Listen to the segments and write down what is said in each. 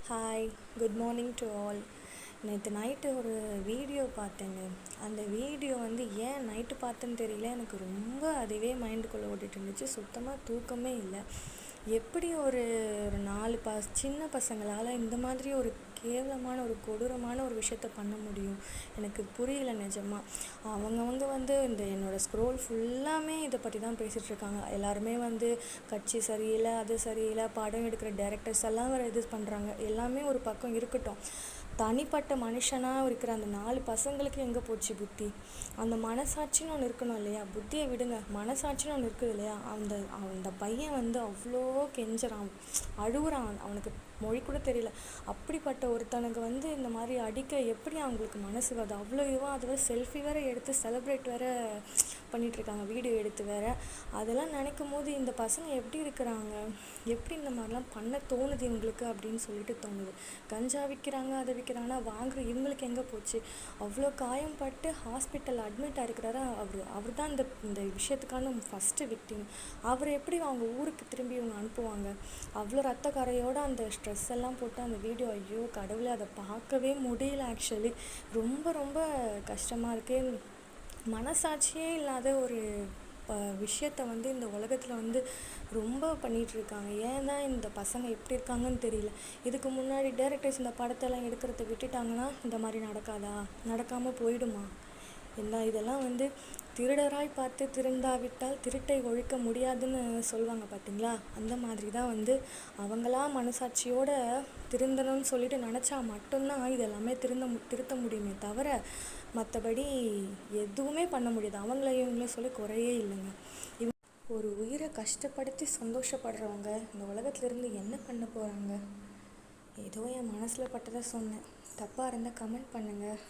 Hi, good morning to all. நேற்று night ஒரு video பார்த்தேங்க. அந்த வீடியோ ஏன் நைட்டு பார்த்தேன்னு தெரியல, எனக்கு ரொம்ப அதுவே மைண்டுக்குள்ளே ஓடிட்டு இருந்துச்சு. சுத்தமாக தூக்கமே இல்லை. எப்படி ஒரு ஒரு 4 சின்ன பசங்களால் இந்த மாதிரி ஒரு கேவலமான ஒரு கொடூரமான ஒரு விஷயத்த பண்ண முடியும்? எனக்கு புரியல நிஜமாக. அவங்கவுங்க இந்த என்னோடய ஸ்க்ரோல் ஃபுல்லாமே இதை பற்றி தான் பேசிகிட்டு இருக்காங்க. எல்லாருமே கட்சி சரியில்லை, அது சரியில்லை, படம் எடுக்கிற டைரக்டர்ஸ் எல்லாம் வேறு இது பண்ணுறாங்க. எல்லாமே ஒரு பக்கம் இருக்கட்டும், தனிப்பட்ட மனுஷனாக இருக்கிற அந்த 4 பசங்களுக்கு எங்கே போச்சு புத்தி? அந்த மனசாட்சின்னு ஒன்று இருக்கணும் இல்லையா? புத்தியை விடுங்க, மனசாட்சின்னு ஒன்று இருக்குது இல்லையா? அந்த அந்த பையன் அவ்வளோ கெஞ்சுறான், அழுகுறான், அவனுக்கு மொழி கூட தெரியல. அப்படிப்பட்ட ஒருத்தனுக்கு இந்த மாதிரி அடிக்க எப்படி அவங்களுக்கு மனசு வருது? அவ்வளோ இதுவாக அது வேறு செல்ஃபி வேறு எடுத்து செலிப்ரேட் வேறு பண்ணிகிட்ருக்காங்க, வீடியோ எடுத்து வேறு. அதெல்லாம் நினைக்கும் போது இந்த பசங்க எப்படி இருக்கிறாங்க, எப்படி இந்த மாதிரிலாம் பண்ண தோணுது இவங்களுக்கு அப்படின்னு சொல்லிட்டு தோணுது. கஞ்சா விற்கிறாங்க, அதை விற்கிறாங்கன்னா வாங்குற இவங்களுக்கு எங்கே போச்சு? அவ்வளோ காயம்பட்டு ஹாஸ்பிட்டல் அட்மிட் ஆகிருக்கிறாரா அவர் தான் இந்த விஷயத்துக்கான ஃபஸ்ட்டு விக்டிம். அவரை எப்படி அவங்க ஊருக்கு திரும்பி இவங்க அனுப்புவாங்க? அவ்வளோ ரத்த கரையோடு அந்த ஸ்ட்ரெஸ் எல்லாம் போட்டு அந்த வீடியோ, ஐயோ கடவுளே, அதை பார்க்கவே முடியல. ஆக்சுவலி ரொம்ப ரொம்ப கஷ்டமாக இருக்குது. மனசாட்சியே இல்லாத ஒரு விஷயத்த இந்த உலகத்தில் ரொம்ப பண்ணிகிட்ருக்காங்க. ஏன் தான் இந்த பசங்க எப்படி இருக்காங்கன்னு தெரியல. இதுக்கு முன்னாடி டைரக்டர்ஸ் இந்த படத்தெல்லாம் எடுக்கிறத விட்டுட்டாங்கன்னா இந்த மாதிரி நடக்காதா? நடக்காமல் போயிடுமா? இதெல்லாம் திருடராய் பார்த்து திருந்தாவிட்டால் திருட்டை ஒழிக்க முடியாதுன்னு சொல்லுவாங்க பார்த்தீங்களா? அந்த மாதிரி தான் அவங்களா மனசாட்சியோட திருந்தணும்னு சொல்லிட்டு நினச்சா மட்டும்தான் இதெல்லாமே திருத்த முடியுமே தவிர மற்றபடி எதுவுமே பண்ண முடியாது. அவங்களையும் இவங்களையும் சொல்லி குறையே இல்லைங்க. ஒரு உயிரை கஷ்டப்படுத்தி சந்தோஷப்படுறவங்க இந்த உலகத்துலேருந்து என்ன பண்ண போகிறாங்க? ஏதோ என் மனசில் பட்டதை சொன்னேன். தப்பாக இருந்தால் கமெண்ட் பண்ணுங்கள்.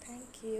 தேங்க்யூ.